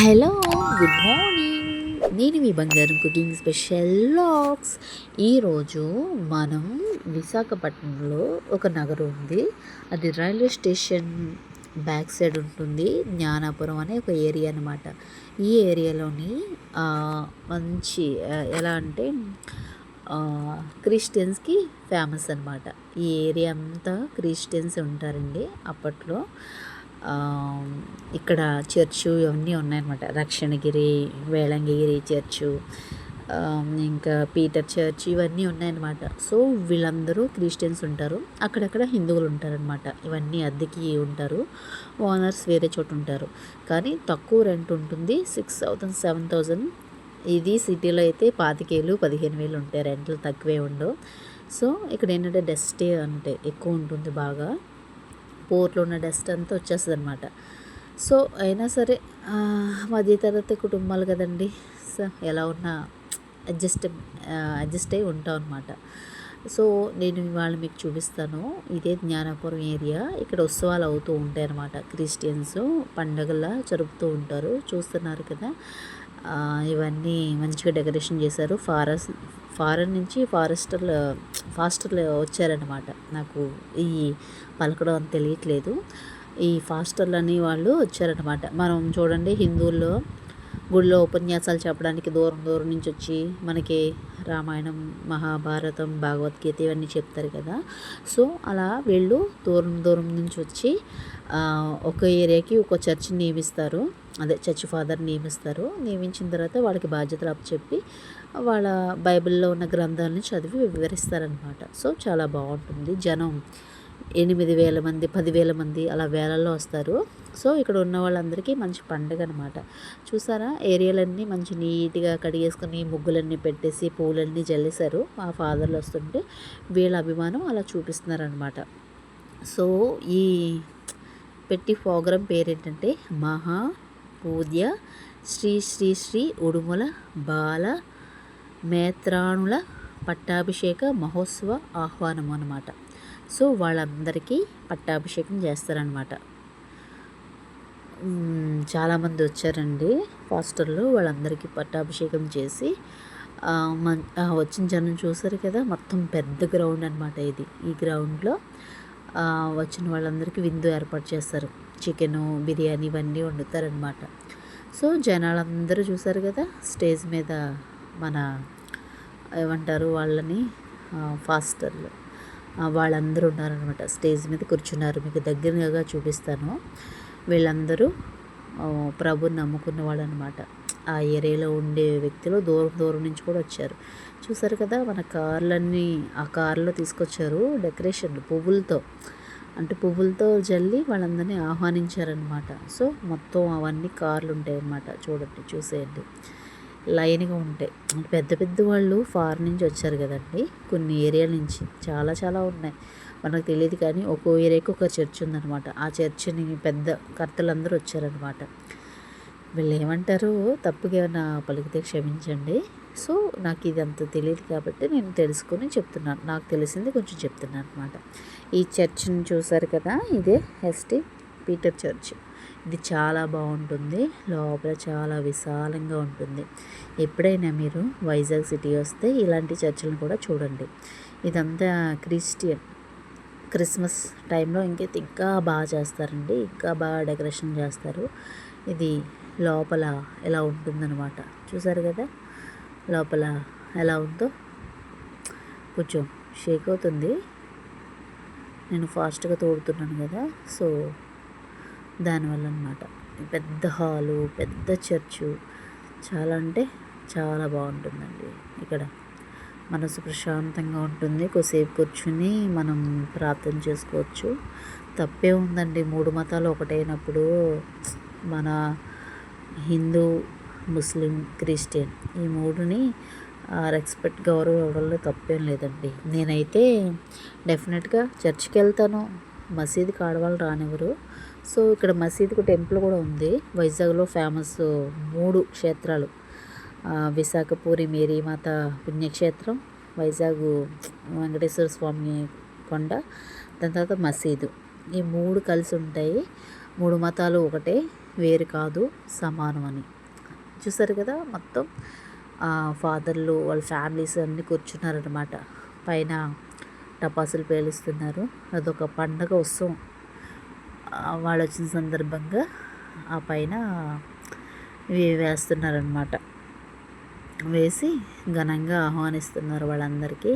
Hello, good morning. నేను మీ బంగారం cooking special vlogs. ఈరోజు మనం విశాఖపట్నంలో ఒక నగరం ఉంది. అది రైల్వే స్టేషన్ బ్యాక్ సైడ్ ఉంటుంది. జ్ఞానాపురం అనే ఒక ఏరియా అనమాట. ఈ ఏరియాలోని మంచి ఎలా అంటే క్రిస్టియన్స్కి ఫేమస్ అనమాట. ఈ ఏరియా అంతా క్రిస్టియన్స్ ఉంటారండి అప్పట్లో. ఇక్కడ చర్చు ఇవన్నీ ఉన్నాయన్నమాట. రక్షణగిరి, వేళంగిరి చర్చు, ఇంకా పీటర్ చర్చ్ ఇవన్నీ ఉన్నాయన్నమాట. సో వీళ్ళందరూ క్రిస్టియన్స్ ఉంటారు. అక్కడక్కడ హిందువులు ఉంటారనమాట. ఇవన్నీ అద్దెకి ఉంటారు. ఓనర్స్ వేరే చోట ఉంటారు. కానీ తక్కువ రెంట్ ఉంటుంది. 6,000 7,000. ఇది సిటీలో అయితే 25,000 15,000 ఉంటాయి. రెంట్లు తక్కువే ఉండవు. సో ఇక్కడ ఏంటంటే డస్ట్ అంటే ఎక్కువ ఉంటుంది. బాగా పోర్ట్లో ఉన్న డస్ట్ అంతా వచ్చేస్తుంది అనమాట. సో అయినా సరే మధ్యతరగతి కుటుంబాలు కదండి. సో ఎలా ఉన్నా అడ్జస్ట్ అయి ఉంటాం అనమాట. సో నేను ఇవాళ మీకు చూపిస్తాను. ఇదే జ్ఞానాపురం ఏరియా. ఇక్కడ ఉత్సవాలు అవుతూ ఉంటాయి అన్నమాట. క్రిస్టియన్స్ పండగలా జరుపుతూ ఉంటారు. చూస్తున్నారు కదా, ఇవన్నీ మంచిగా డెకరేషన్ చేశారు. ఫారెన్ నుంచి ఫాస్టర్లు వచ్చారనమాట. నాకు ఈ పలకడం అని తెలియట్లేదు. ఈ ఫాస్టర్లు అని వాళ్ళు వచ్చారనమాట. మనం చూడండి, హిందువుల్లో గుడిలో ఉపన్యాసాలు చెప్పడానికి దూరం దూరం నుంచి వచ్చి మనకి రామాయణం, మహాభారతం, భగవద్గీత ఇవన్నీ చెప్తారు కదా. సో అలా వీళ్ళు దూరం దూరం నుంచి వచ్చి ఒక ఏరియాకి ఒక చర్చిని నియమిస్తారు. అదే చర్చ్ ఫాదర్ నియమిస్తారు. నియమించిన తర్వాత వాళ్ళకి బాధ్యతలు అప్పచెప్పి వాళ్ళ బైబిల్లో ఉన్న గ్రంథాలని చదివి వివరిస్తారనమాట. సో చాలా బాగుంటుంది. జనం 8,000 మంది 10,000 మంది అలా వేలల్లో వస్తారు. సో ఇక్కడ ఉన్న వాళ్ళందరికీ మంచి పండుగ అనమాట. చూసారా, ఏరియాలన్నీ మంచి నీట్గా కడిగేసుకొని ముగ్గులన్నీ పెట్టేసి పూలన్నీ జల్లేశారు. మా ఫాదర్లు వస్తుంటే వీళ్ళ అభిమానం అలా చూపిస్తున్నారనమాట. సో ఈ పెట్టి ప్రోగ్రాం పేరేంటంటే మహా పూజ్య శ్రీ శ్రీ శ్రీ ఉడుమల బాల మేత్రాణుల పట్టాభిషేక మహోత్సవ ఆహ్వానం అన్నమాట. సో వాళ్ళందరికీ పట్టాభిషేకం చేస్తారనమాట. చాలామంది వచ్చారండి పాస్టర్లు. వాళ్ళందరికీ పట్టాభిషేకం చేసి వచ్చిన జనం చూసారు కదా, మొత్తం పెద్ద గ్రౌండ్ అనమాట ఇది. ఈ గ్రౌండ్లో వచ్చిన వాళ్ళందరికీ విందు ఏర్పాటు చేస్తారు. చికెను, బిర్యానీ ఇవన్నీ వండుతారనమాట. సో జనాలందరూ చూసారు కదా, స్టేజ్ మీద మన ఏమంటారు వాళ్ళని, ఫాస్టర్లు వాళ్ళందరూ ఉన్నారనమాట. స్టేజ్ మీద కూర్చున్నారు. మీకు దగ్గరగా చూపిస్తాను. వీళ్ళందరూ ప్రభుని నమ్ముకున్న వాళ్ళు అనమాట. ఆ ఏరియాలో ఉండే వ్యక్తులు దూరం దూరం నుంచి కూడా వచ్చారు. చూసారు కదా, మన కార్లన్నీ ఆ కార్లో తీసుకొచ్చారు. డెకరేషన్ పువ్వులతో జల్లి వాళ్ళందరినీ ఆహ్వానించారనమాట. సో మొత్తం అవన్నీ కార్లు ఉంటాయి అన్నమాట. చూసేయండి, లైన్గా ఉంటాయి. పెద్ద పెద్ద వాళ్ళు ఫారెన్ నుంచి వచ్చారు కదండి, కొన్ని ఏరియాల నుంచి. చాలా చాలా ఉన్నాయి, మనకు తెలియదు. కానీ ఒక్కో ఏరియాకి ఒక చర్చ్ ఉందన్నమాట. ఆ చర్చిని పెద్ద కర్తలందరూ వచ్చారనమాట. వీళ్ళు ఏమంటారు, తప్పుగా ఏమైనా పలికితే క్షమించండి. సో నాకు ఇది అంత తెలియదు కాబట్టి నేను తెలుసుకొని చెప్తున్నాను. నాకు తెలిసింది కొంచెం చెప్తున్నాను అనమాట. ఈ చర్చిని చూసారు కదా, ఇదే ఎస్టీ పీటర్ చర్చ్. ఇది చాలా బాగుంటుంది. లోపల చాలా విశాలంగా ఉంటుంది. ఎప్పుడైనా మీరు వైజాగ్ సిటీ వస్తే ఇలాంటి చర్చిలను కూడా చూడండి. ఇదంతా క్రిస్మస్ టైంలో ఇంకా బాగా చేస్తారండి. ఇంకా బాగా డెకరేషన్ చేస్తారు. ఇది లోపల ఎలా ఉంటుందన్నమాట. చూసారు కదా లోపల ఎలా ఉందో. కొంచెం షేక్ అవుతుంది, నేను ఫాస్ట్గా తోడుతున్నాను కదా. సో దానివల్ల అనమాట. పెద్ద హాలు, పెద్ద చర్చు, చాలా అంటే చాలా బాగుంటుందండి. ఇక్కడ మనసు ప్రశాంతంగా ఉంటుంది. కొద్దిసేపు కూర్చుని మనం ప్రార్థన చేసుకోవచ్చు. తప్పే ఉందండి, 3 మతాలు ఒకటైనప్పుడు. మన హిందూ, ముస్లిం, క్రిస్టియన్ ఈ 3ని రెస్పెక్ట్, గౌరవం ఇవ్వడంలో తప్పేం లేదండి. నేనైతే డెఫినెట్గా చర్చ్కి వెళ్తాను. మసీదుకి ఆడవాళ్ళు రానివ్వరు. సో ఇక్కడ మసీదుకు టెంపుల్ కూడా ఉంది. వైజాగ్లో ఫేమస్ 3 క్షేత్రాలు: విశాఖపూరి మేరీమాత పుణ్యక్షేత్రం, వైజాగ్ వెంకటేశ్వర స్వామి కొండ, దాని తర్వాత మసీదు. ఈ 3 కలిసి ఉంటాయి. 3 మతాలు ఒకటే. వేరు కాదు సమానం అని. చూసారు కదా మొత్తం ఫాదర్లు వాళ్ళ ఫ్యామిలీస్ అన్నీ కూర్చున్నారనమాట. పైన టపాసులు పేలుస్తున్నారు. అదొక పండగ ఉత్సవం. వాళ్ళు వచ్చిన సందర్భంగా ఆ పైన వేస్తున్నారనమాట. వేసి ఘనంగా ఆహ్వానిస్తున్నారు వాళ్ళందరికీ.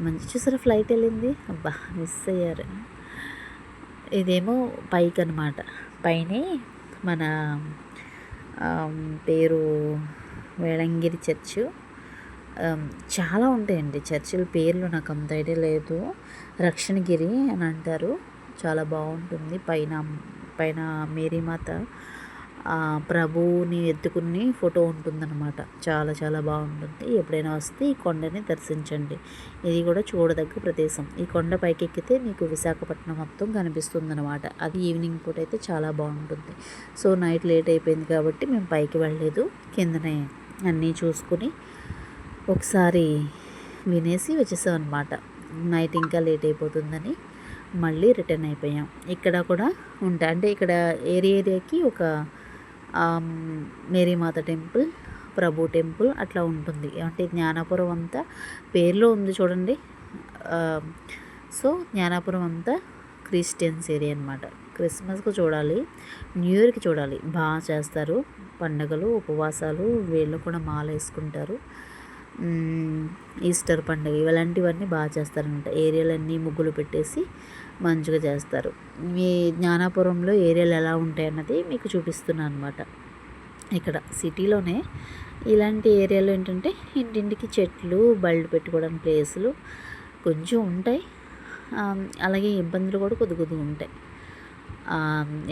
మంచి చూసారా ఫ్లైట్ వెళ్ళింది. అబ్బా మిస్ అయ్యారు. ఇదేమో పైకి అనమాట. పైనే మన పేరు వేళంగిరి చర్చు. చాలా ఉంటాయండి చర్చిల పేర్లు, నాకు అంత ఐడియా లేదు. రక్షణగిరి అని అంటారు. చాలా బాగుంటుంది. పైన పైన మేరీమాత ప్రభువుని ఎత్తుకుని ఫోటో ఉంటుందన్నమాట. చాలా చాలా బాగుంటుంది. ఎప్పుడైనా వస్తే ఈ కొండని దర్శించండి. ఇది కూడా చూడదగ్గ ప్రదేశం. ఈ కొండ పైకి ఎక్కితే మీకు విశాఖపట్నం మొత్తం కనిపిస్తుంది అనమాట. అది ఈవినింగ్ పూట అయితే చాలా బాగుంటుంది. సో నైట్ లేట్ అయిపోయింది కాబట్టి మేము పైకి వెళ్ళలేదు. కిందనే అన్నీ చూసుకుని ఒకసారి వినేసి వచ్చేసాం అనమాట. నైట్ ఇంకా లేట్ అయిపోతుందని మళ్ళీ రిటర్న్ అయిపోయాం. ఇక్కడ కూడా ఉంటాయి అంటే ఇక్కడ ఏరియాకి ఒక మేరీమాత టెంపుల్, ప్రభు టెంపుల్ అట్లా ఉంటుంది. అంటే జ్ఞానాపురం అంతా పేరులో ఉంది చూడండి. సో జ్ఞానాపురం అంతా క్రిస్టియన్స్ ఏరియా అనమాట. క్రిస్మస్కి చూడాలి, న్యూ ఇయర్కి చూడాలి, బాగా చేస్తారు పండుగలు, ఉపవాసాలు. వీళ్ళు కూడా మాల వేసుకుంటారు. ఈస్టర్ పండుగ ఇలాంటివన్నీ బాగా చేస్తారనమాట. ఏరియాలన్నీ ముగ్గులు పెట్టేసి మంచిగా చేస్తారు. మీ జ్ఞానాపురంలో ఏరియాలు ఎలా ఉంటాయి అన్నది మీకు చూపిస్తున్నాను అనమాట. ఇక్కడ సిటీలోనే ఇలాంటి ఏరియాలో ఏంటంటే ఇంటింటికి చెట్లు, బళ్ళు పెట్టుకోవడానికి ప్లేసులు కొంచెం ఉంటాయి. అలాగే ఇబ్బందులు కూడా కొద్ది ఉంటాయి.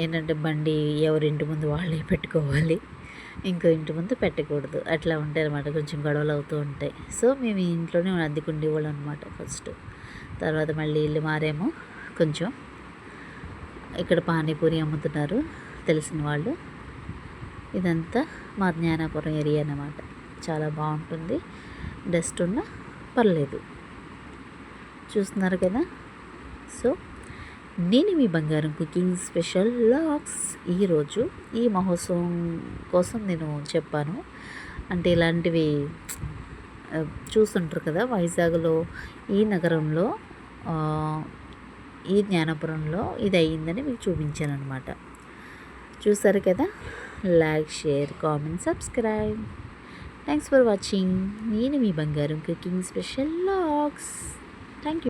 ఏంటంటే బండి ఎవరింటి ముందు వాళ్ళే పెట్టుకోవాలి, ఇంకో ఇంటి ముందు పెట్టకూడదు. అట్లా ఉంటాయి అనమాట. కొంచెం గొడవలు అవుతూ ఉంటాయి. సో మేము ఇంట్లోనే అద్దెకుండేవాళ్ళం అనమాట ఫస్ట్. తర్వాత మళ్ళీ ఇల్లు మారేమో కొంచెం. ఇక్కడ పానీపూరి అమ్ముతున్నారు తెలిసిన వాళ్ళు. ఇదంతా మా జ్ఞానాపురం ఏరియా అన్నమాట. చాలా బాగుంటుంది. డస్ట్ ఉన్నా పర్లేదు. చూస్తున్నారు కదా. సో నేను మీ బంగారం కుకింగ్ స్పెషల్ వ్లాగ్స్ ఈరోజు ఈ మహోత్సవం కోసం నేను చెప్పాను. అంటే ఇలాంటివి చూస్తుంటారు కదా. వైజాగ్లో ఈ నగరంలో ఈ జ్ఞానాపురంలో ఇది అయ్యిందని మీకు చూపించాను అనమాట. చూసారు కదా. Like, share, comment, subscribe. Thanks for watching. నేను మీ బంగారం cooking special vlogs. Thank you.